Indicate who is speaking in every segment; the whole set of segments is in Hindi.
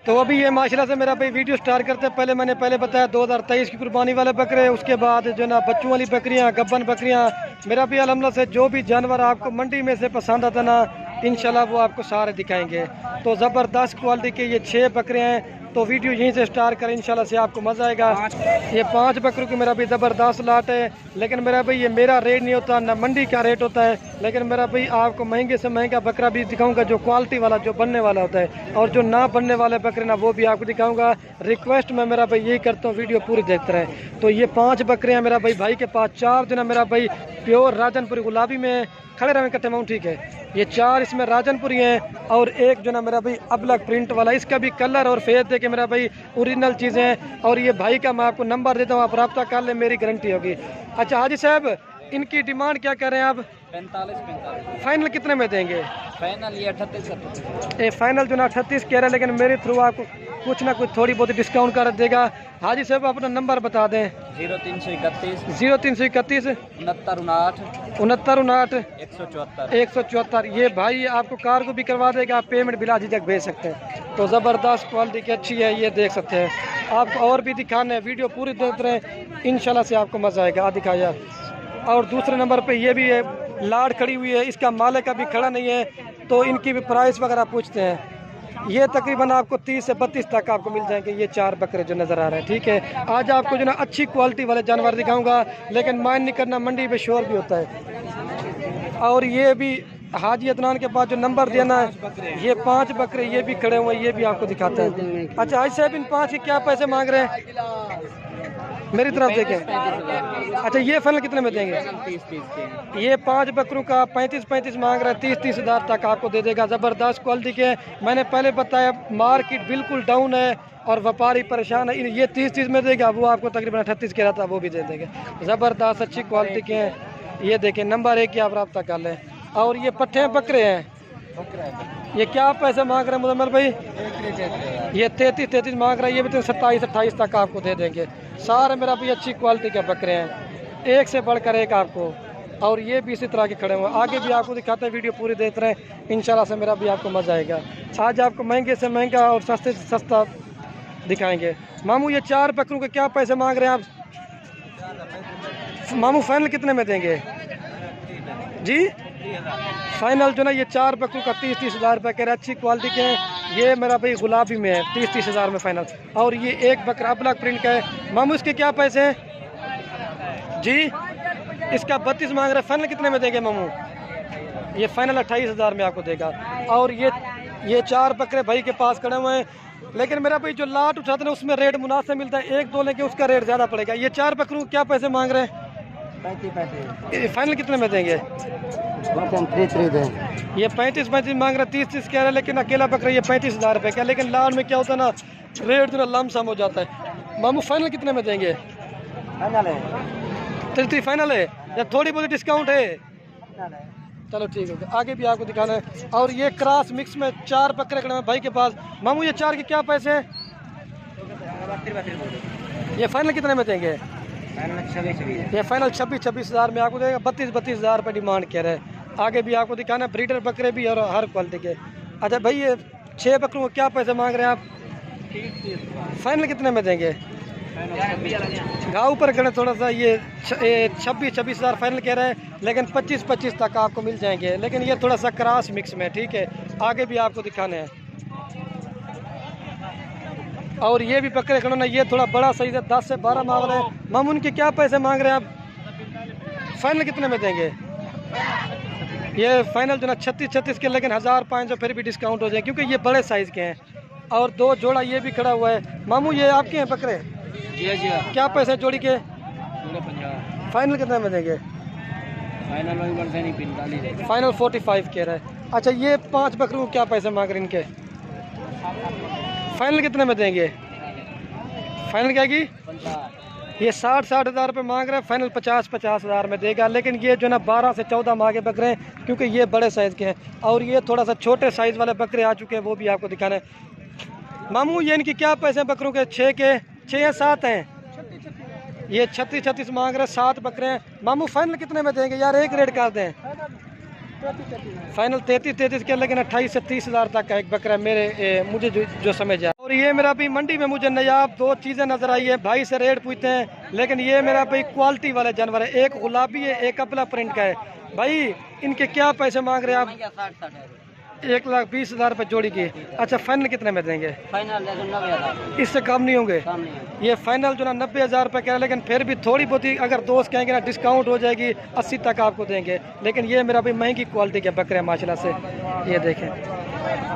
Speaker 1: तो अभी ये माशाल्लाह से मेरा भाई वीडियो स्टार्ट करते हैं। पहले मैंने बताया 2023 की कुर्बानी वाले बकरे, उसके बाद जो ना बच्चों वाली बकरियां, गब्बन बकरियां। मेरा भी अल्हम्दुलिल्लाह से जो भी जानवर आपको मंडी में से पसंद आता ना, इंशाल्लाह वो आपको सारे दिखाएंगे। तो ज़बरदस्त क्वालिटी के ये 6 बकरे हैं। तो वीडियो यहीं से स्टार्ट करें, इंशाल्लाह से आपको मज़ा आएगा। ये 5 बकरों की मेरा भी ज़बरदस्त लाट है। लेकिन मेरा भाई ये मेरा रेट नहीं होता ना, मंडी का रेट होता है। लेकिन मेरा भाई आपको महंगे से महंगा बकरा भी दिखाऊंगा, जो क्वालिटी वाला, जो बनने वाला होता है। और जो ना बनने वाले बकरे ना, वो भी आपको दिखाऊंगा। रिक्वेस्ट मैं मेरा भाई यही करता हूँ, वीडियो पूरी देखते रहें। तो ये 5 बकरे हैं मेरा भाई के पास। 4 जो ना मेरा भाई प्योर राजनपुरी गुलाबी में खड़े रहे कट्टे माउंट, ठीक है। ये 4 इसमें राजनपुरी हैं और एक जो ना मेरा भाई अबलग प्रिंट वाला। इसका भी कलर और फेस देके मेरा भाई ओरिजिनल चीज़ें हैं। और ये भाई का मैं आपको नंबर देता हूँ, आप रब्ता कर ले, मेरी गारंटी होगी। अच्छा हाजी साहब, इनकी डिमांड क्या कर रहे हैं आप?
Speaker 2: 45।
Speaker 1: फाइनल कितने में देंगे?
Speaker 2: फाइनल ये 38।
Speaker 1: ये फाइनल जो ना 38 कह रहे हैं, लेकिन मेरे थ्रू आपको कुछ ना कुछ थोड़ी बहुत डिस्काउंट कर देगा। हाजी साहब अपना नंबर बता दें।
Speaker 2: 0331
Speaker 1: 0331 69 174। ये भाई आपको कार को भी करवा देगा, आप पेमेंट बिला झिझक भेज सकते हैं। तो ज़बरदस्त क्वालिटी की अच्छी है, ये देख सकते हैं। आपको और भी दिखाना है, वीडियो पूरी देखते रहें, इंशाल्लाह से आपको मज़ा आएगा। दिखाया। और दूसरे नंबर पे ये भी है, लाड़ खड़ी हुई है, इसका मालिक अभी खड़ा नहीं है, तो इनकी भी प्राइस वगैरह पूछते हैं। ये तकरीबन आपको 30 से 32 तक आपको मिल जाएंगे, ये 4 बकरे जो नज़र आ रहे हैं, ठीक है। आज आपको जो ना अच्छी क्वालिटी वाले जानवर दिखाऊंगा, लेकिन माइंड नहीं करना, मंडी पे शोर भी होता है। और ये भी हाजी अदनान के पास जो नंबर देना है, ये 5 बकरे ये भी खड़े हुए हैं, ये भी आपको दिखाते हैं। अच्छा हाजी साहब, इन 5 के क्या पैसे मांग रहे हैं? मेरी तरफ देखें। अच्छा ये फाइनल कितने में देंगे?
Speaker 2: 30।
Speaker 1: ये 5 बकरों का 35 मांग रहा है, 30 हज़ार तक आपको दे देगा। ज़बरदस्त क्वालिटी के। मैंने पहले बताया मार्केट बिल्कुल डाउन है और व्यापारी परेशान है। ये 30 में देगा, वो आपको तकरीबन 38 के रहता है, वो भी दे देंगे। ज़बरदस्त अच्छी क्वालिटी के हैं। ये देखें, नंबर 1 की आप रब्ता कर लें। और ये पट्टे बकरे हैं, ये क्या पैसे मांग रहे हैं मुजम्मल भाई? ये 33 मांग रहा है, ये भी 27-28 तक आपको दे देंगे। सारे मेरा भी अच्छी क्वालिटी के बकरे हैं, एक से बढ़कर एक आपको। और ये भी इसी तरह के खड़े हुए हैं, आगे भी आपको दिखाते हैं, वीडियो पूरी देखते रहें, इंशाल्लाह से मेरा भी आपको मज़ा आएगा। आज आपको महंगे से महंगा और सस्ते से सस्ता दिखाएंगे। मामू ये 4 बकरों के क्या पैसे मांग रहे हैं आप? मामू फाइनल कितने में देंगे जी? फाइनल जो ना ये 4 बकरों का 30 हज़ार रुपये कह रहे हैं, अच्छी क्वालिटी के हैं। ये मेरा भाई गुलाबी में है, 30 हज़ार में फाइनल। और ये एक बकरा अबलग प्रिंट का है। मामू इसके क्या पैसे हैं जी? इसका 32 मांग रहे हैं, फाइनल कितने में देंगे मामू? ये फाइनल 28 हज़ार में आपको देगा। और ये 4 बकरे भाई के पास खड़े हुए हैं, लेकिन मेरा भाई जो लाट उठाते हैं उसमें रेट मुनासिब मिलता है, 1-2 लेके उसका रेट ज़्यादा पड़ेगा। ये 4 बकरों को क्या पैसे मांग रहे हैं?
Speaker 2: 35।
Speaker 1: फाइनल कितने में देंगे?
Speaker 2: 3 दें।
Speaker 1: ये 35 मांग रहे हैं, 30 कह रहे हैं, लेकिन अकेला बकरा ये 35 हज़ार रुपये का। लेकिन लाड़ में क्या होता है ना, रेट जो लमसम हो जाता है। मामू फाइनल कितने में देंगे?
Speaker 2: फाइनल है
Speaker 1: 33 फाइनल है या थोड़ी बहुत डिस्काउंट है? चलो ठीक है, आगे भी आपको दिखाना है। और ये क्रॉस मिक्स में 4 बकरे खड़े हैं भाई के पास। मामू ये 4 के क्या पैसे हैं? ये फाइनल कितने में देंगे? ये फाइनल 26 हज़ार में आपको देगा। 32 हज़ार रुपये डिमांड कह रहे हैं। आगे भी आपको दिखाना है, ब्रीडर बकरे भी और हर क्वालिटी के। अच्छा भाई ये 6 बकरों को क्या पैसे मांग रहे हैं आप?
Speaker 2: 30।
Speaker 1: फाइनल कितने में देंगे? घाव ऊपर खड़े थोड़ा सा, ये 26 हज़ार फाइनल कह रहे हैं, लेकिन 25 तक आपको मिल जाएंगे। लेकिन ये थोड़ा सा क्रॉस मिक्स में, ठीक है। आगे भी आपको दिखाने हैं। और ये भी बकरे खड़े ना, ये थोड़ा बड़ा साइज है, 10 से 12 मांग रहे हैं। मामू उनके क्या पैसे मांग रहे हैं आप? फाइनल कितने में देंगे? ये फाइनल जो ना 36 के, लेकिन 1500 फिर भी डिस्काउंट हो जाए, क्योंकि ये बड़े साइज़ के हैं। और 2 जोड़ा ये भी खड़ा हुआ है। मामू ये आपके हैं बकरे?
Speaker 2: जी।
Speaker 1: क्या पैसे जोड़ी के?
Speaker 2: 50।
Speaker 1: फाइनल कितने में देंगे? फाइनल 45 कह रहा है। अच्छा ये 5 बकरों को क्या पैसे मांग रहे हैं इनके? फाइनल कितने में देंगे? फाइनल क्या की? ये 60 हज़ार रुपये मांग रहे हैं, फाइनल 50 हज़ार में देगा। लेकिन ये जो ना 12 से 14 माह के बकरे हैं, क्योंकि ये बड़े साइज़ के हैं। और ये थोड़ा सा छोटे साइज़ वाले बकरे आ चुके हैं, वो भी आपको दिखाना है। मामू ये इनकी क्या पैसे हैं बकरों के? 6 या 7 हैं। ये 36 मांग रहे हैं, 7 बकरे हैं। मामू फाइनल कितने में देंगे यार? एक रेट कर दें। फाइनल 33 के, लेकिन 28 से 30 हज़ार तक का एक बकरा मेरे मुझे जो समझ आया। और तो ये मेरा भाई मंडी में मुझे नयाब दो चीज़ें नज़र आई है। भाई से रेट पूछते हैं, लेकिन ये मेरा भाई क्वालिटी वाले जानवर है। एक गुलाबी है, एक अपला प्रिंट का है। भाई इनके क्या पैसे मांग रहे हैं आप? 1,20,000 रुपये जोड़ी की। अच्छा, फाइनल कितने में देंगे?
Speaker 2: फाइनल 90,000।
Speaker 1: इससे कम नहीं होंगे?
Speaker 2: कम नहीं है।
Speaker 1: ये फाइनल जो ना 90,000 रुपये कह रहे हैं, लेकिन फिर भी थोड़ी बहुत ही अगर दोस्त कहेंगे ना डिस्काउंट हो जाएगी, 80 तक आपको देंगे। लेकिन ये मेरा भाई महंगी क्वालिटी के बकरे हैं माशाल्लाह से, ये देखें।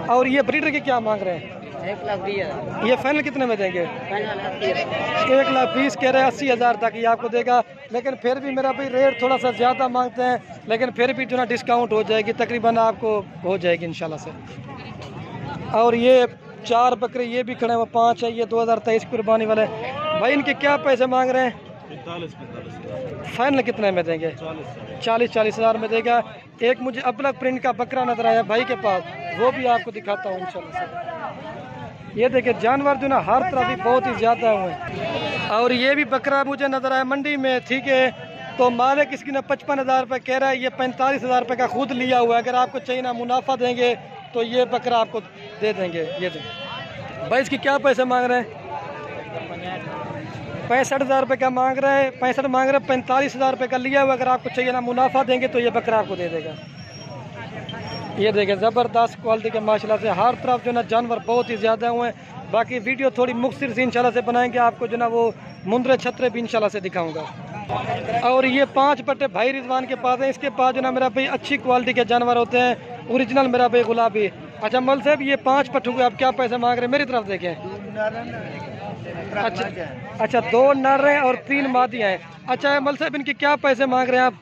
Speaker 1: और ये ब्रीडर के क्या मांग रहे हैं?
Speaker 2: 1,20,000।
Speaker 1: ये फाइनल कितने में देंगे?
Speaker 2: फाइनल 80,000।
Speaker 1: 1,20,000 कह रहे हैं, 80,000 तक ये आपको देगा। लेकिन फिर भी मेरा भाई रेट थोड़ा सा ज़्यादा मांगते हैं, लेकिन फिर भी जो ना डिस्काउंट हो जाएगी, तकरीबन आपको हो जाएगी इंशाल्लाह से। और ये 4 बकरे ये भी खड़े हैं, 5 है, ये 2023 कुर्बानी वाले। भाई इनके क्या पैसे मांग रहे हैं?
Speaker 3: 45
Speaker 1: फाइनल कितने में देंगे? 40,000 में देगा। एक मुझे अपलक प्रिंट का बकरा नजर आया भाई के पास, वो भी आपको दिखाता हूँ इंशाल्लाह से। ये देखिए जानवर जो ना हर तरफ ही बहुत ही ज़्यादा हुए हैं। और ये भी बकरा मुझे नजर आया मंडी में, ठीक है। तो मालिक इसकी ना 55,000 रुपये कह रहा है, ये 45,000 रुपये का खुद लिया हुआ है। अगर आपको चाहिए ना मुनाफा देंगे तो ये बकरा आपको दे देंगे। ये दें भाई, इसकी क्या पैसे मांग रहे हैं? 65,000 रुपये का मांग रहे हैं, 65 मांग रहे हैं, 45,000 रुपये का लिया हुआ। अगर आपको चाहिए ना मुनाफा देंगे तो ये बकरा आपको दे देगा। ये देखें ज़बरदस्त क्वालिटी के माशाल्लाह से, हर तरफ जो ना जानवर बहुत ही ज़्यादा हुए हैं। बाकी वीडियो थोड़ी मुख्तसर सी इंशाल्लाह से बनाएंगे, आपको जो ना वो मुंदरे छतरे भी इंशाल्लाह से दिखाऊंगा। और ये 5 पट्टे भाई रिजवान के पास है। इसके पास जो ना मेरा भाई अच्छी क्वालिटी के जानवर होते हैं, ओरिजिनल मेरा भाई गुलाबी। अच्छा मल साहब, ये 5 पट्टों के आप क्या पैसे मांग रहे हैं? मेरी तरफ देखें। अच्छा 2 नर हैं और 3 मादियाँ हैं। अच्छा मल साहब, इनके क्या पैसे मांग रहे हैं आप?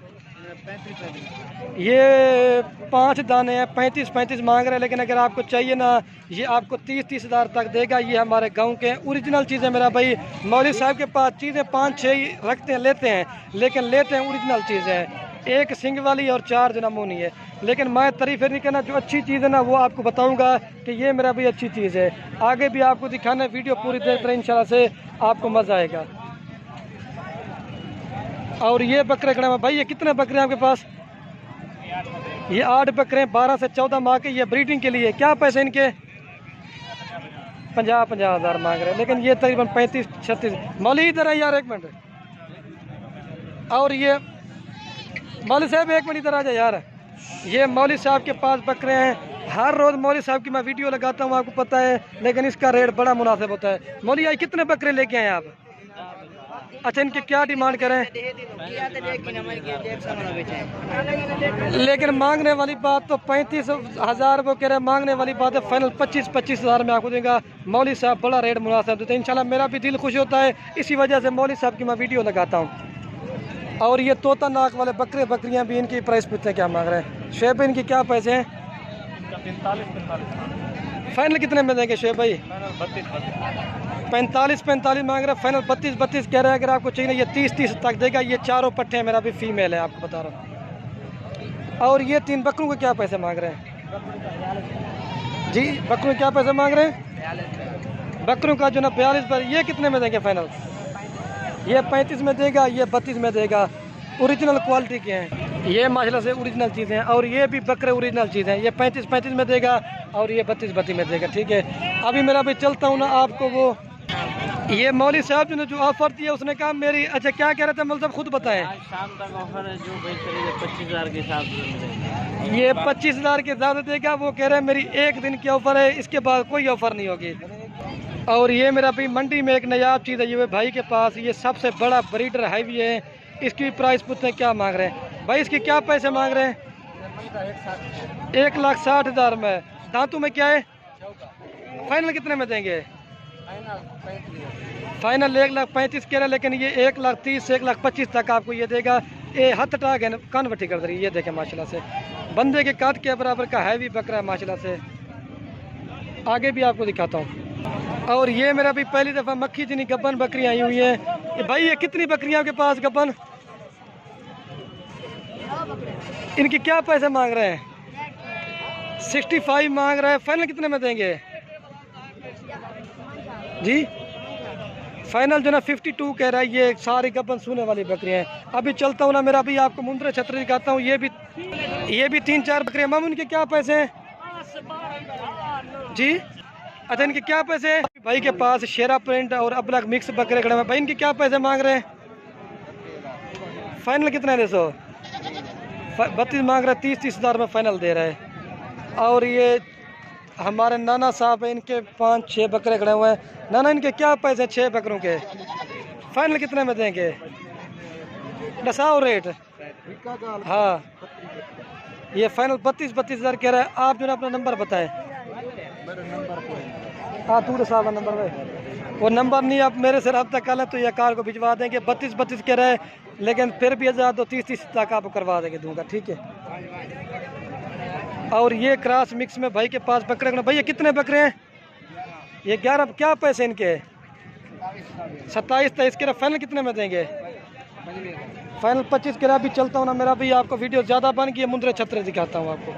Speaker 1: ये 5 दाने हैं, 35 मांग रहे हैं। लेकिन अगर आपको चाहिए ना, ये आपको 30,000 तक देगा। ये हमारे गांव के ओरिजिनल चीज़ें मेरा भाई मौलवी साहब के पास चीज़ें 5-6 ही रखते हैं, लेते हैं, लेकिन लेते हैं ओरिजिनल चीज़ें। एक सिंग वाली और 4 जो ना मुनी है। लेकिन मैं तारीफ नहीं करना, जो अच्छी चीज़ है ना वो आपको बताऊंगा कि ये मेरा भाई अच्छी चीज़ है। आगे भी आपको दिखाना, वीडियो पूरी देखते रहे, इंशाल्लाह से आपको मज़ा आएगा। और ये बकरे खड़े हैं भाई, ये कितने बकरे हैं आपके पास? ये 8 बकरे हैं, 12 से 14 माह के। ये ब्रीडिंग के लिए क्या पैसे इनके? 50,000 मांग रहे हैं, लेकिन ये तकरीबन 35-36। मौली इधर है यार, 1 मिनट। और ये मौली साहब 1 मिनट इधर आ जाए यार। ये मौली साहब के पास बकरे हैं। हर रोज़ मौली साहब की मैं वीडियो लगाता हूँ, आपको पता है, लेकिन इसका रेट बड़ा मुनासिब होता है। मौली आई कितने बकरे लेके आए आप? अच्छा, इनके क्या डिमांड करें? लेकिन मांगने वाली बात तो 35,000 वो कह रहे हैं, मांगने वाली बात है फाइनल 25,000 में आपको देगा। मौली साहब बड़ा रेट मुनासिब देते हैं। इंशाल्लाह मेरा भी दिल खुश होता है, इसी वजह से मौली साहब की मैं वीडियो लगाता हूँ। और ये तोता नाक वाले बकरे बकरियाँ भी, इनकी प्राइस पूछते हैं क्या मांग रहे हैं? शेब इनके क्या पैसे हैं? 45 फाइनल कितने में देंगे शेब भाई? 45 मांग रहे हैं, फाइनल 32 कह रहे हैं। अगर आपको चाहिए ये 30 तक देगा। ये 4 पट्टे हैं, मेरा भी फीमेल है, आपको बता रहा हूँ। और ये 3 बकरों के क्या पैसे मांग रहे हैं जी? बकरों के क्या पैसे मांग रहे हैं? बकरों का जो ना 42 पर। ये कितने में देंगे फाइनल? ये 35 में देगा, ये 32 में देगा। ओरिजिनल क्वालिटी के हैं ये माशाल्लाह से, ओरिजिनल चीज़ें हैं। और ये भी बकरे ओरिजिनल चीज़ें हैं। ये 35 में देगा और ये 32 में देगा, ठीक है। अभी मेरा भी चलता हूँ ना आपको वो, ये मौली साहब ने जो ऑफर दिया उसने कहा मेरी। अच्छा क्या कह रहे थे मौली साहब, खुद बताएं।
Speaker 2: शाम तक ऑफर है, जो भाई चलेगा 25,000 के हिसाब से।
Speaker 1: ये 25,000 के ज़्यादा देगा। वो कह रहे हैं मेरी 1 दिन की ऑफर है, इसके बाद कोई ऑफर नहीं होगी। और ये मेरा भाई मंडी में एक नयाब चीज़ है, ये भाई के पास ये सबसे बड़ा ब्रीडर हैवी है। इसकी प्राइस पूछते हैं क्या मांग रहे हैं भाई? इसके क्या पैसे मांग रहे हैं? 1,60,000 में। दांतों में क्या है? फाइनल कितने में देंगे? फाइनल 1,35,000 कह रहे हैं, लेकिन ये 1,30,000 से 1,25,000 तक आपको ये देगा। ये हथ टाक है, कान वठी कर रही है। ये देखें माशाल्लाह से, बंदे के काट के बराबर का हैवी बकरा है माशाल्लाह से। आगे भी आपको दिखाता हूँ। और ये मेरा भी पहली दफ़ा मक्खी जिनी गब्बन बकरियाँ आई हुई हैं। भाई ये कितनी बकरियाँ आपके पास गब्बन? इनके क्या पैसे मांग रहे हैं? 65 मांग रहे हैं। फाइनल कितने में देंगे जी? फाइनल जो ना 52 कह रहा है। ये सारी गब्बन सूने वाली बकरियाँ हैं। अभी चलता हूँ ना मेरा भी, आपको मुंदरे छतरी दिखाता हूँ। ये भी 3-4 बकरियाँ। मामू इनके क्या पैसे हैं जी? अच्छा इनके क्या पैसे हैं? भाई के पास शेरा प्रिंट और अबलग मिक्स बकरे खड़े हैं। भाई इनके क्या पैसे मांग रहे हैं? फाइनल कितना है? 32 मांग रहे हैं, 30 हज़ार में फाइनल दे रहे हैं। और ये हमारे नाना साहब हैं, इनके 5-6 बकरे खड़े हुए हैं। नाना इनके क्या पैसे हैं 6 बकरों के? फाइनल कितने में देंगे? दसाओ रेट। हाँ ये फाइनल 32 हज़ार कह रहा है। आप जो है अपना नंबर बताएं। हाँ तूड़े साहब नंबर में वो नंबर नहीं, आप मेरे से रब्ता कर लें तो ये कार को भिजवा देंगे। 32 कह रहे हैं, लेकिन फिर भी 1000 तो 30 तक आपको करवा देंगे, दूंगा, ठीक है। और ये क्रॉस मिक्स में भाई के पास बकरे खड़े। भैया कितने बकरे हैं? ये 11। क्या पैसे इनके? 27-23 के। फाइनल कितने में देंगे? फाइनल 25 के। भी चलता हूँ ना मेरा भाई, आपको वीडियो ज़्यादा बन गई है, मुंद्रे छतरे दिखाता हूँ आपको।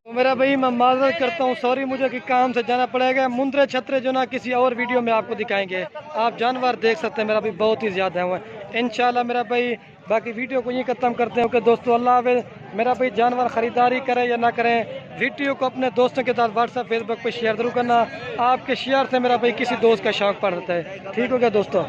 Speaker 1: तो मेरा भाई मैं माजरत करता हूँ, सॉरी मुझे कि काम से जाना पड़ेगा। मुंद्रे छतरे जो ना किसी और वीडियो में आपको दिखाएंगे। आप जानवर देख सकते हैं मेरा भाई, बहुत ही ज़्यादा हुआ है इंशाल्लाह मेरा भाई। बाकी वीडियो को यहीं ख़त्म करते हैं। ओके दोस्तों, अल्लाह हाफ़िज़। मेरा भाई जानवर ख़रीदारी करें या ना करें, वीडियो को अपने दोस्तों के साथ व्हाट्सएप फेसबुक पर शेयर ज़रूर करना। आपके शेयर से मेरा भाई किसी दोस्त का शौक़ पड़ता है। ठीक हो गया दोस्तों।